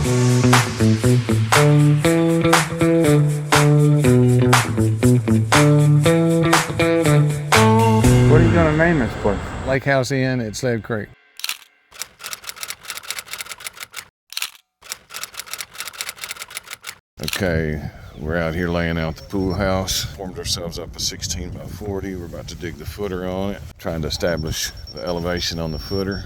What are you gonna name this place? Lakehouse Inn at Sledd Creek. Okay, we're out here laying out the pool house. Formed ourselves up a 16 by 40. We're about to dig the footer on it, trying to establish the elevation on the footer.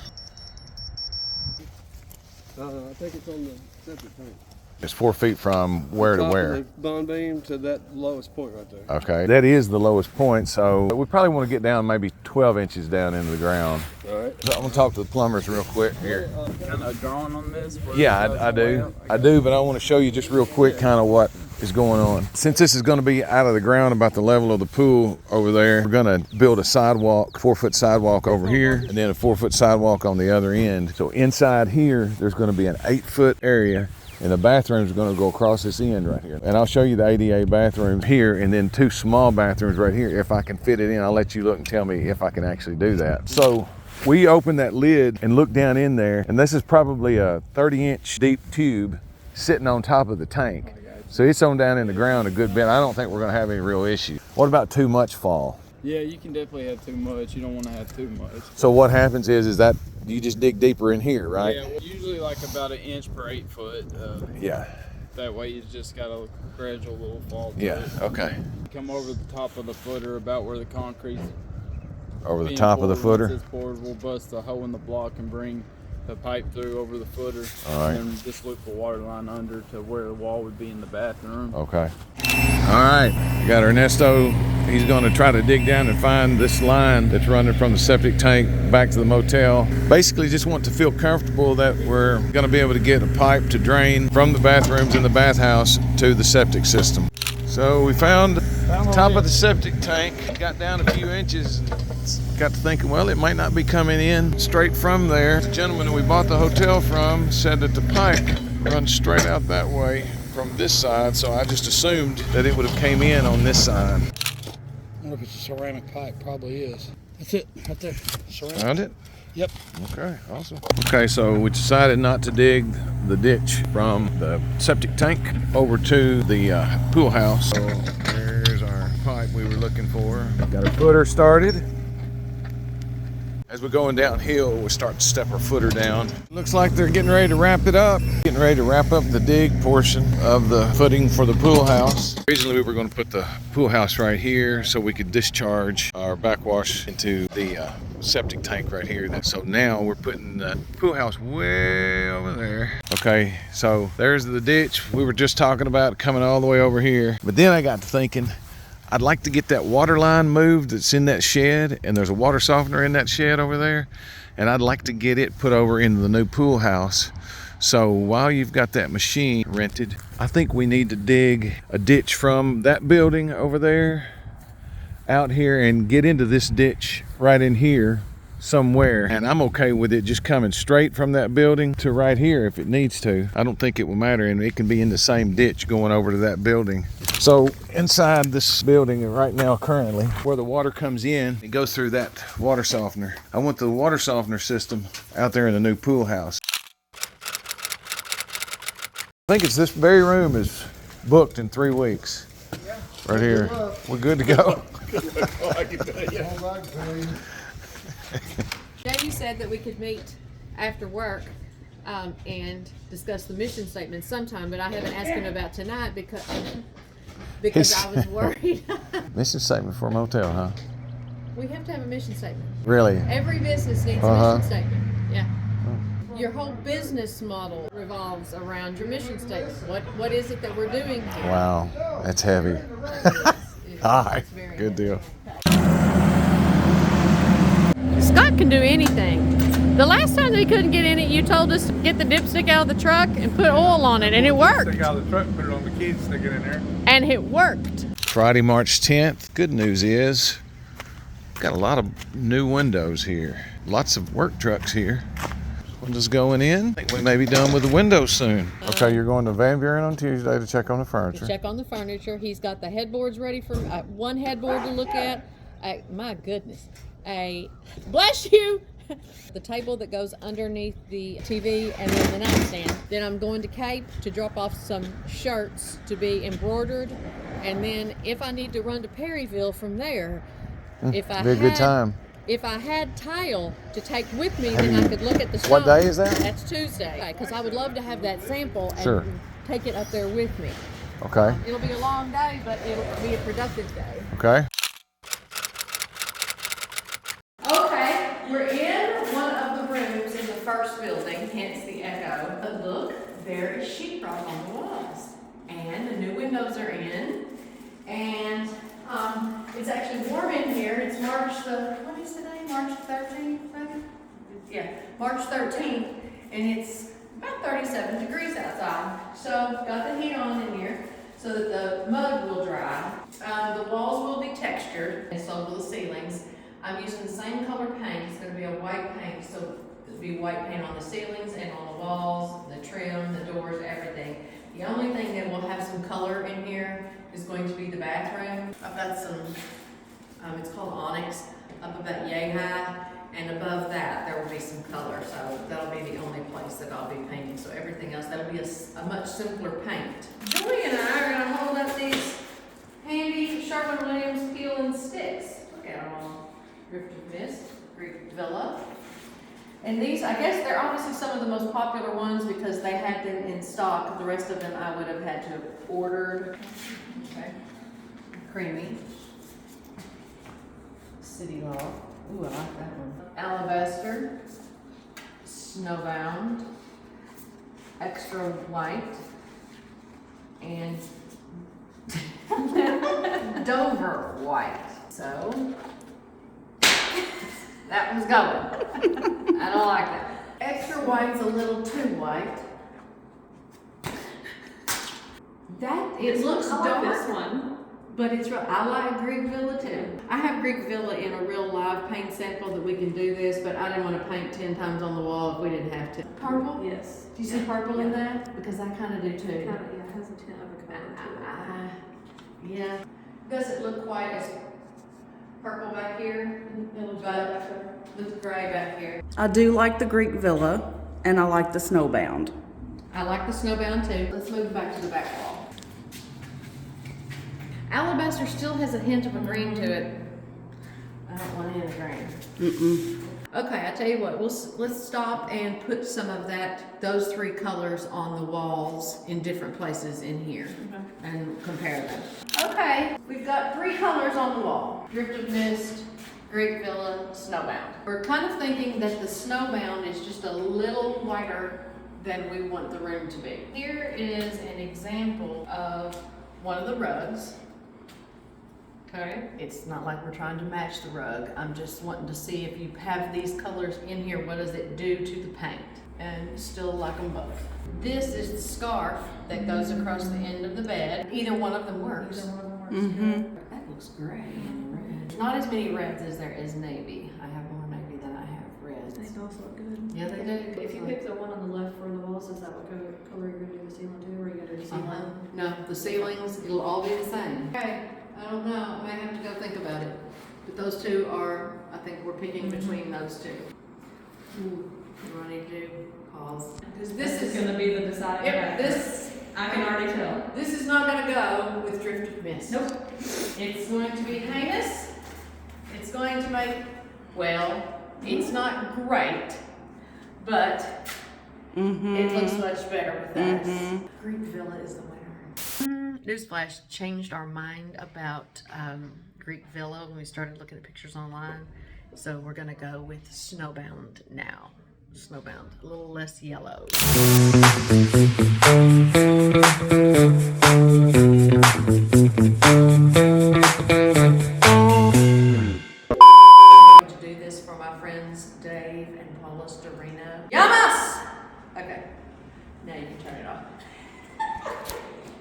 I think it's on the septic tank. It's 4 feet from where to where? The bond beam to that lowest point right there. Okay, that is the lowest point, so we probably want to get down maybe 12 inches down into the ground. All right. So I'm gonna talk to the plumbers real quick here. Kind of drawing on this? Yeah, I do. I do, but I want to show you just real quick kind of what is going on. Since this is going to be out of the ground about the level of the pool over there, we're going to build a sidewalk, 4-foot sidewalk over here, and then a 4-foot sidewalk on the other end. So inside here, there's going to be an 8-foot area, and the bathrooms are going to go across this end right here. And I'll show you the ADA bathrooms here, and then 2 small bathrooms right here. If I can fit it in, I'll let you look and tell me if I can actually do that. So we open that lid and look down in there, and this is probably a 30-inch deep tube sitting on top of the tank. So it's on down in the ground a good bit. I don't think we're gonna have any real issue. What about too much fall? Yeah, you can definitely have too much. You don't want to have too much. So what happens is that you just dig deeper in here, right? Yeah, usually like about 1 inch per 8 foot. Yeah. That way you just got a gradual little fall to Yeah, it. okay. Come over the top of the footer about where the concrete Over the top of the footer? Once it's poured, we'll bust a hole in the block and bring the pipe through over the footer. All right. And just loop the water line under to where the wall would be in the bathroom. Okay. All right, we got Ernesto. He's gonna try to dig down and find this line that's running from the septic tank back to the motel. Basically just want to feel comfortable that we're gonna be able to get a pipe to drain from the bathrooms in the bathhouse to the septic system. So we found the top of the septic tank, got down a few inches, got to thinking, well, it might not be coming in straight from there. The gentleman that we bought the hotel from said that the pipe runs straight out that way from this side, so I just assumed that it would have came in on this side. I wonder if it's a ceramic pipe. Probably is. That's it, right there. Ceramic. Found it? Yep. Okay, awesome. Okay, so we decided not to dig the ditch from the septic tank over to the pool house. So there's our pipe we were looking for. Got our footer started. As we're going downhill, we start to step our footer down. Looks like they're getting ready to wrap it up. Getting ready to wrap up the dig portion of the footing for the pool house. Originally, we were going to put the pool house right here so we could discharge our backwash into the septic tank right here. So now we're putting the pool house way over there. Okay, so there's the ditch we were just talking about coming all the way over here. But then I got to thinking, I'd like to get that water line moved that's in that shed, and there's a water softener in that shed over there, and I'd like to get it put over into the new pool house. So while you've got that machine rented, I think we need to dig a ditch from that building over there out here and get into this ditch right in here somewhere. And I'm okay with it just coming straight from that building to right here if it needs to. I don't think it will matter, and it can be in the same ditch going over to that building. So inside this building right now currently, where the water comes in, it goes through that water softener. I want the water softener system out there in the new pool house. I think it's this very room is booked in 3 weeks. Right here. We're good to go. Jamie said that we could meet after work and discuss the mission statement sometime, but I haven't asked him about tonight because I was worried. Mission statement for a motel, huh? We have to have a mission statement. Really? Every business needs a mission statement. Yeah. Your whole business model revolves around your mission statement. What is it that we're doing here? Wow, that's heavy. All right, good deal. Scott can do anything. The last time they couldn't get in it, you told us to get the dipstick out of the truck and put oil on it, and it worked. Stick out of the truck, put it on the key, stick it in there. And it worked. Friday, March 10th. Good news is, got a lot of new windows here. Lots of work trucks here. Windows going in. I think we may be done with the windows soon. Okay, you're going to Van Buren on Tuesday to check on the furniture. Check on the furniture. He's got the headboards ready for one headboard to look at. My goodness. Bless you. The table that goes underneath the TV and then the nightstand. Then I'm going to Cape to drop off some shirts to be embroidered. And then if I need to run to Perryville from there, if I Be a good time. If I had tile to take with me, then I could look at the stone. What day is that? That's Tuesday. Because I would love to have that sample and Sure. take it up there with me. Okay. It'll be a long day, but it'll be a productive day. Okay. Okay, we're in one of the rooms in the first building, hence the echo. But look, there is sheetrock on the walls. And the new windows are in. And it's actually warm in here. It's what is today? March 13th, maybe? Yeah, March 13th. And it's about 37 degrees outside. So got the heat on in here so that the mud will dry. The walls will be textured and so will the ceilings. I'm using the same color paint. It's going to be a white paint, so it'll be white paint on the ceilings and on the walls, the trim, the doors, everything. The only thing that will have some color in here is going to be the bathroom. I've got some, it's called onyx, up about yay high, and above that there will be some color. So that'll be the only place that I'll be painting. So everything else, that'll be a much simpler paint. Julie and I are going to hold up these handy Sherwin-Williams peel and sticks. Look at them all. Drifted Mist, Greek Villa. And these, I guess they're obviously some of the most popular ones because they had them in stock. The rest of them I would have had to have ordered. Okay. Creamy. City Law. Ooh, I like that one. Alabaster. Snowbound. Extra white. And Dover white. So that one's going. I don't like that. Extra white's a little too white. It looks dark. This one. But it's real. I like Greek Villa too. I have Greek Villa in a real live paint sample that we can do this, but I didn't want to paint 10 times on the wall if we didn't have to. Purple? Yes. Do you see purple in that? Because I kind of do too. Yeah, it has a tint of a color to it. Yeah. Doesn't look quite as purple back here, It looks but better back there. looks gray back here. I do like the Greek Villa, and I like the Snowbound. I like the Snowbound too. Let's move back to the back wall. Alabaster still has a hint of a green to it. I don't want any green. Okay, I tell you what, let's stop and put some of those three colors on the walls in different places in here and compare them. Okay, we've got three colors on the wall. Drifted Mist, Greek Villa, Snowbound. We're kind of thinking that the Snowbound is just a little whiter than we want the room to be. Here is an example of one of the rugs. Okay. It's not like we're trying to match the rug. I'm just wanting to see if you have these colors in here, what does it do to the paint? And still like them both. This is the scarf that goes across the end of the bed. Either one of them works. Either one of them works. That looks great. Red. Not as many reds as there is navy. I have more navy than I have reds. They both look good. Yeah, they do. If you pick the one on the left for the walls, is that what color you're gonna do the ceiling to, or are you gonna do the ceiling? No, the ceilings, it'll all be the same. Okay, I don't know, I may have to go think about it. But those two are, I think we're picking between those two. What do I need to do? Pause. Because this is gonna be the deciding Yep, factor. this, I can already tell. this is not gonna go with Drifted Mist. Nope. It's going to be heinous. It's going to make, well, it's not great, but it looks much better with us. Greek Villa is the winner. Newsflash, changed our mind about Greek Villa when we started looking at pictures online. So we're gonna go with Snowbound now. Snowbound, a little less yellow. I'm going to do this for my friends Dave and Paula Storino. Yamas! Okay, now you can turn it off.